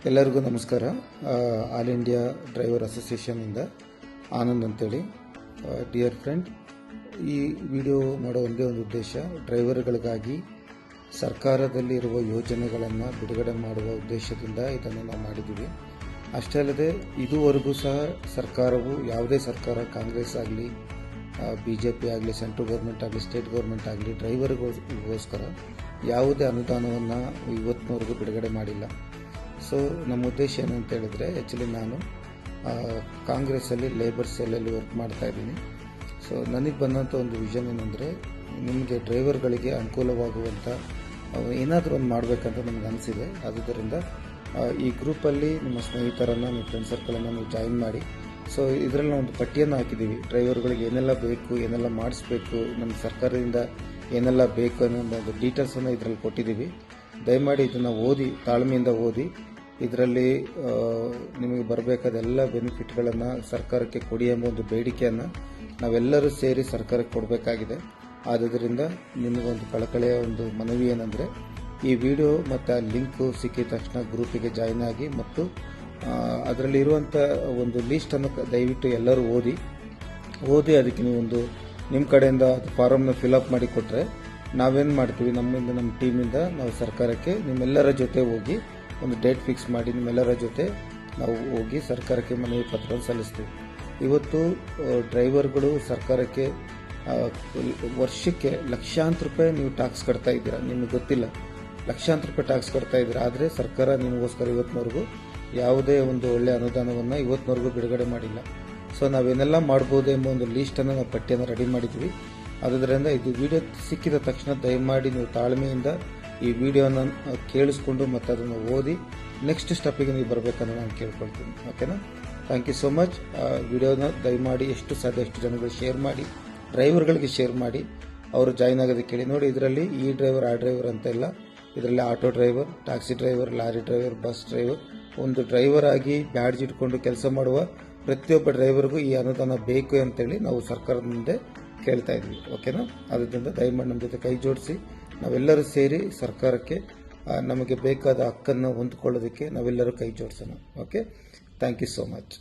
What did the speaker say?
ಎಲ್ಲರಿಗೂ ನಮಸ್ಕಾರ. All India driver ಅಸೋಸಿಯೇಷನಿಂದ Anand ಅಂತೇಳಿ. ಡಿಯರ್ ಫ್ರೆಂಡ್, ಈ ವಿಡಿಯೋ ಮಾಡೋ ಒಂದೇ ಒಂದು ಉದ್ದೇಶ, ಡ್ರೈವರ್ಗಳಿಗಾಗಿ ಸರ್ಕಾರದಲ್ಲಿರುವ ಯೋಜನೆಗಳನ್ನು ಬಿಡುಗಡೆ ಮಾಡುವ ಉದ್ದೇಶದಿಂದ ಇದನ್ನು ನಾವು ಮಾಡಿದ್ದೀವಿ. ಅಷ್ಟೇ ಅಲ್ಲದೆ ಇದುವರೆಗೂ ಸಹ ಸರ್ಕಾರವು, ಯಾವುದೇ ಸರ್ಕಾರ, ಕಾಂಗ್ರೆಸ್ ಆಗಲಿ, BJP ಆಗಲಿ, ಸೆಂಟ್ರಲ್ ಗೌರ್ಮೆಂಟ್ ಆಗಲಿ, ಸ್ಟೇಟ್ ಗೌರ್ಮೆಂಟ್ ಆಗಲಿ, ಡ್ರೈವರ್ಗೋಸ್ಕರ ಯಾವುದೇ ಅನುದಾನವನ್ನು ಇವತ್ತಿನವರೆಗೂ ಬಿಡುಗಡೆ ಮಾಡಿಲ್ಲ. ಸೊ ನಮ್ಮ ಉದ್ದೇಶ ಏನಂತ ಹೇಳಿದ್ರೆ, ಆ್ಯಕ್ಚುಲಿ ನಾನು ಕಾಂಗ್ರೆಸ್ಸಲ್ಲಿ ಲೇಬರ್ ಸೆಲ್ಲಲ್ಲಿ ವರ್ಕ್ ಮಾಡ್ತಾ ಇದ್ದೀನಿ. ಸೊ ನನಗೆ ಬಂದಂಥ ಒಂದು ವಿಷನ್ ಏನಂದರೆ, ನಿಮಗೆ ಡ್ರೈವರ್ಗಳಿಗೆ ಅನುಕೂಲವಾಗುವಂಥ ಏನಾದರೂ ಒಂದು ಮಾಡಬೇಕಂತ ನನಗೆ ಅನಿಸಿದೆ. ಆದ್ದರಿಂದ ಈ ಗ್ರೂಪಲ್ಲಿ ನಿಮ್ಮ ಸ್ನೇಹಿತರನ್ನು, ನಿಮ್ಮ ಫ್ರೆಂಡ್ ಸರ್ಕಲನ್ನು ನೀವು ಜಾಯಿನ್ ಮಾಡಿ. ಸೊ ಇದರಲ್ಲಿ ನಾವು ಒಂದು ಪಟ್ಟಿಯನ್ನು ಹಾಕಿದ್ದೀವಿ. ಡ್ರೈವರ್ಗಳಿಗೆ ಏನೆಲ್ಲ ಬೇಕು, ಏನೆಲ್ಲ ಮಾಡಿಸ್ಬೇಕು, ನಮ್ಮ ಸರ್ಕಾರದಿಂದ ಏನೆಲ್ಲ ಬೇಕು ಅನ್ನೋ ಒಂದು ಡೀಟೇಲ್ಸನ್ನು ಇದರಲ್ಲಿ ಕೊಟ್ಟಿದ್ದೀವಿ. ದಯಮಾಡಿ ಇದನ್ನು ಓದಿ, ತಾಳ್ಮೆಯಿಂದ ಓದಿ. ಇದರಲ್ಲಿ ನಿಮಗೆ ಬರಬೇಕಾದ ಎಲ್ಲ ಬೆನಿಫಿಟ್ಗಳನ್ನು ಸರ್ಕಾರಕ್ಕೆ ಕೊಡಿ ಎಂಬ ಒಂದು ಬೇಡಿಕೆಯನ್ನು ನಾವೆಲ್ಲರೂ ಸೇರಿ ಸರ್ಕಾರಕ್ಕೆ ಕೊಡಬೇಕಾಗಿದೆ. ಆದ್ದರಿಂದ ನಿಮಗೊಂದು ಕಳಕಳೆಯ ಒಂದು ಮನವಿ ಏನಂದರೆ, ಈ ವಿಡಿಯೋ ಮತ್ತು ಆ ಲಿಂಕು ಸಿಕ್ಕಿದ ತಕ್ಷಣ ಗ್ರೂಪಿಗೆ ಜಾಯಿನ್ ಆಗಿ, ಮತ್ತು ಅದರಲ್ಲಿ ಇರುವಂಥ ಒಂದು ಲೀಸ್ಟನ್ನು ದಯವಿಟ್ಟು ಎಲ್ಲರೂ ಓದಿ ಅದಕ್ಕೆ ನೀವೊಂದು ನಿಮ್ಮ ಕಡೆಯಿಂದ ಅದು ಫಾರಮ್ನ ಫಿಲಪ್ ಮಾಡಿ ಕೊಟ್ಟರೆ ನಾವೇನು ಮಾಡ್ತೀವಿ, ನಮ್ಮ ಟೀಮಿಂದ ನಾವು ಸರ್ಕಾರಕ್ಕೆ ನಿಮ್ಮೆಲ್ಲರ ಜೊತೆ ಹೋಗಿ ಒಂದು ಡೇಟ್ ಫಿಕ್ಸ್ ಮಾಡಿ ನಿಮ್ಮೆಲ್ಲರ ಜೊತೆ ನಾವು ಹೋಗಿ ಸರ್ಕಾರಕ್ಕೆ ಮನವಿ ಪತ್ರ ಸಲ್ಲಿಸ್ತೀವಿ. ಇವತ್ತು ಡ್ರೈವರ್ಗಳು ಸರ್ಕಾರಕ್ಕೆ ವರ್ಷಕ್ಕೆ ಲಕ್ಷಾಂತರ ರೂಪಾಯಿ ನೀವು ಟ್ಯಾಕ್ಸ್ ಕಟ್ತಾ ಇದ್ದೀರಾ. ನಿಮಗೆ ಗೊತ್ತಿಲ್ಲ, ಲಕ್ಷಾಂತರ ರೂಪಾಯಿ ಟ್ಯಾಕ್ಸ್ ಕಟ್ತಾ ಇದ್ದೀರಾ. ಆದರೆ ಸರ್ಕಾರ ನಿಮಗೋಸ್ಕರ ಇವತ್ತಿನವರೆಗೂ ಯಾವುದೇ ಒಂದು ಒಳ್ಳೆಯ ಅನುದಾನವನ್ನು ಇವತ್ತಿನವರೆಗೂ ಬಿಡುಗಡೆ ಮಾಡಿಲ್ಲ. ಸೊ ನಾವೇನೆಲ್ಲ ಮಾಡ್ಬೋದು ಎಂಬ ಒಂದು ಲೀಸ್ಟನ್ನು, ನಾವು ಪಟ್ಟಿಯನ್ನು ರೆಡಿ ಮಾಡಿದ್ದೀವಿ. ಆದ್ದರಿಂದ ಇದು ವಿಡಿಯೋ ಸಿಕ್ಕಿದ ತಕ್ಷಣ ದಯಮಾಡಿ ನೀವು ತಾಳ್ಮೆಯಿಂದ ಈ ವಿಡಿಯೋನ ಕೇಳಿಸ್ಕೊಂಡು ಮತ್ತು ಅದನ್ನು ಓದಿ ನೆಕ್ಸ್ಟ್ ಸ್ಟೆಪ್ಪಿಗೆ ನೀವು ಬರಬೇಕಂತ ನಾನು ಕೇಳ್ಕೊಳ್ತೀನಿ. ಓಕೆನಾ? Thank you so much. ವಿಡಿಯೋನ ದಯಮಾಡಿ ಎಷ್ಟು ಸಾಧ್ಯ ಅಷ್ಟು ಜನಗಳು ಶೇರ್ ಮಾಡಿ, ಡ್ರೈವರ್ಗಳಿಗೆ ಶೇರ್ ಮಾಡಿ, ಅವರು ಜಾಯಿನ್ ಆಗೋದಕ್ಕೆ ಕೇಳಿ. ನೋಡಿ, ಇದರಲ್ಲಿ ಈ ಡ್ರೈವರ್, ಆ ಡ್ರೈವರ್ ಅಂತ ಇಲ್ಲ. ಇದರಲ್ಲಿ auto driver, taxi driver, lorry driver, bus driver, ಒಂದು ಡ್ರೈವರ್ ಆಗಿ ಬ್ಯಾಡ್ಜ್ ಇಟ್ಕೊಂಡು ಕೆಲಸ ಮಾಡುವ ಪ್ರತಿಯೊಬ್ಬ ಡ್ರೈವರ್ಗೂ ಈ ಅನುದಾನ ಬೇಕು ಅಂತೇಳಿ ನಾವು ಸರ್ಕಾರದ ಮುಂದೆ ಕೇಳ್ತಾ ಇದ್ವಿ. ಓಕೆನಾ? ಆದ್ದರಿಂದ ದಯಮಾಡಿ ನಮ್ಮ ಜೊತೆ ಕೈ ಜೋಡಿಸಿ ನಾವೆಲ್ಲರೂ ಸೇರಿ ಸರ್ಕಾರಕ್ಕೆ ನಮಗೆ ಬೇಕಾದ ಹಕ್ಕನ್ನು ಹೊಂದಿಕೊಳ್ಳೋದಕ್ಕೆ ನಾವೆಲ್ಲರೂ ಕೈ ಜೋಡಿಸೋಣ. Okay? Thank you so much.